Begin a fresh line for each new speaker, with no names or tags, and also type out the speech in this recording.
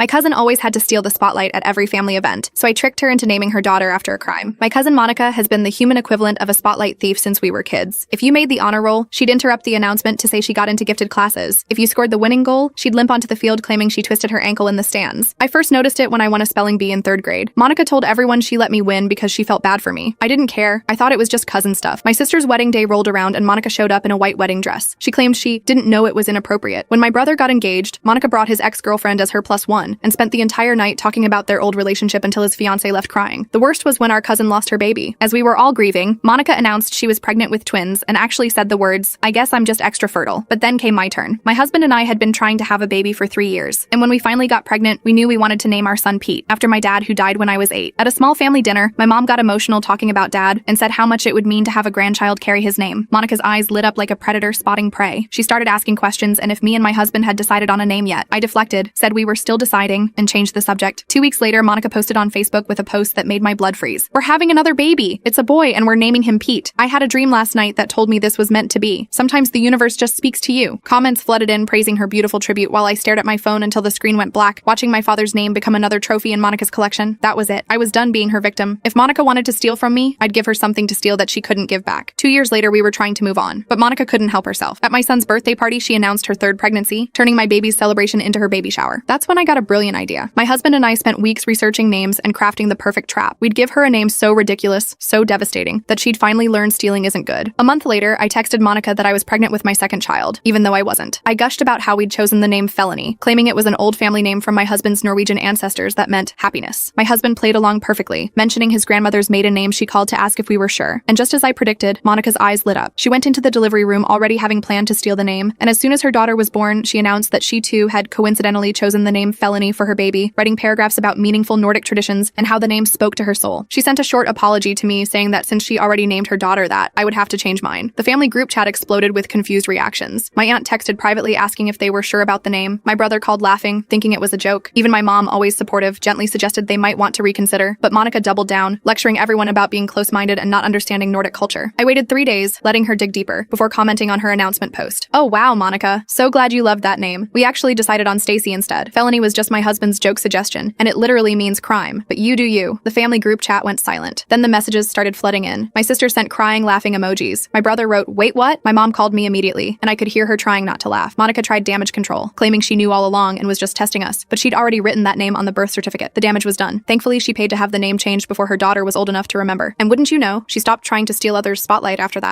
My cousin always had to steal the spotlight at every family event, so I tricked her into naming her daughter after a crime. My cousin Monica has been the human equivalent of a spotlight thief since we were kids. If you made the honor roll, she'd interrupt the announcement to say she got into gifted classes. If you scored the winning goal, she'd limp onto the field claiming she twisted her ankle in the stands. I first noticed it when I won a spelling bee in 3rd grade. Monica told everyone she let me win because she felt bad for me. I didn't care. I thought it was just cousin stuff. My sister's wedding day rolled around and Monica showed up in a white wedding dress. She claimed she didn't know it was inappropriate. When my brother got engaged, Monica brought his ex-girlfriend as her +1 and spent the entire night talking about their old relationship until his fiancé left crying. The worst was when our cousin lost her baby. As we were all grieving, Monica announced she was pregnant with twins and actually said the words, "I guess I'm just extra fertile." But then came my turn. My husband and I had been trying to have a baby for 3 years, and when we finally got pregnant, we knew we wanted to name our son Pete, after my dad who died when I was 8. At a small family dinner, my mom got emotional talking about dad and said how much it would mean to have a grandchild carry his name. Monica's eyes lit up like a predator spotting prey. She started asking questions and if me and my husband had decided on a name yet. I deflected, said we were still deciding, and changed the subject. 2 weeks later, Monica posted on Facebook with a post that made my blood freeze. "We're having another baby. It's a boy and we're naming him Pete. I had a dream last night that told me this was meant to be. Sometimes the universe just speaks to you." Comments flooded in praising her beautiful tribute while I stared at my phone until the screen went black, watching my father's name become another trophy in Monica's collection. That was it. I was done being her victim. If Monica wanted to steal from me, I'd give her something to steal that she couldn't give back. 2 years later, we were trying to move on, but Monica couldn't help herself. At my son's birthday party, she announced her 3rd pregnancy, turning my baby's celebration into her baby shower. That's when I got a brilliant idea. My husband and I spent weeks researching names and crafting the perfect trap. We'd give her a name so ridiculous, so devastating, that she'd finally learn stealing isn't good. A month later, I texted Monica that I was pregnant with my 2nd child, even though I wasn't. I gushed about how we'd chosen the name Felony, claiming it was an old family name from my husband's Norwegian ancestors that meant happiness. My husband played along perfectly, mentioning his grandmother's maiden name. She called to ask if we were sure. And just as I predicted, Monica's eyes lit up. She went into the delivery room already having planned to steal the name, and as soon as her daughter was born, she announced that she too had coincidentally chosen the name Felony for her baby, writing paragraphs about meaningful Nordic traditions and how the name spoke to her soul. She sent a short apology to me saying that since she already named her daughter that, I would have to change mine. The family group chat exploded with confused reactions. My aunt texted privately asking if they were sure about the name. My brother called laughing, thinking it was a joke. Even my mom, always supportive, gently suggested they might want to reconsider, but Monica doubled down, lecturing everyone about being close-minded and not understanding Nordic culture. I waited 3 days, letting her dig deeper, before commenting on her announcement post. "Oh wow, Monica. So glad you loved that name. We actually decided on Stacy instead. Felony was just my husband's joke suggestion, and it literally means crime. But you do you." The family group chat went silent. Then the messages started flooding in. My sister sent crying, laughing emojis. My brother wrote, "Wait, what?" My mom called me immediately, and I could hear her trying not to laugh. Monica tried damage control, claiming she knew all along and was just testing us, but she'd already written that name on the birth certificate. The damage was done. Thankfully, she paid to have the name changed before her daughter was old enough to remember. And wouldn't you know, she stopped trying to steal others' spotlight after that.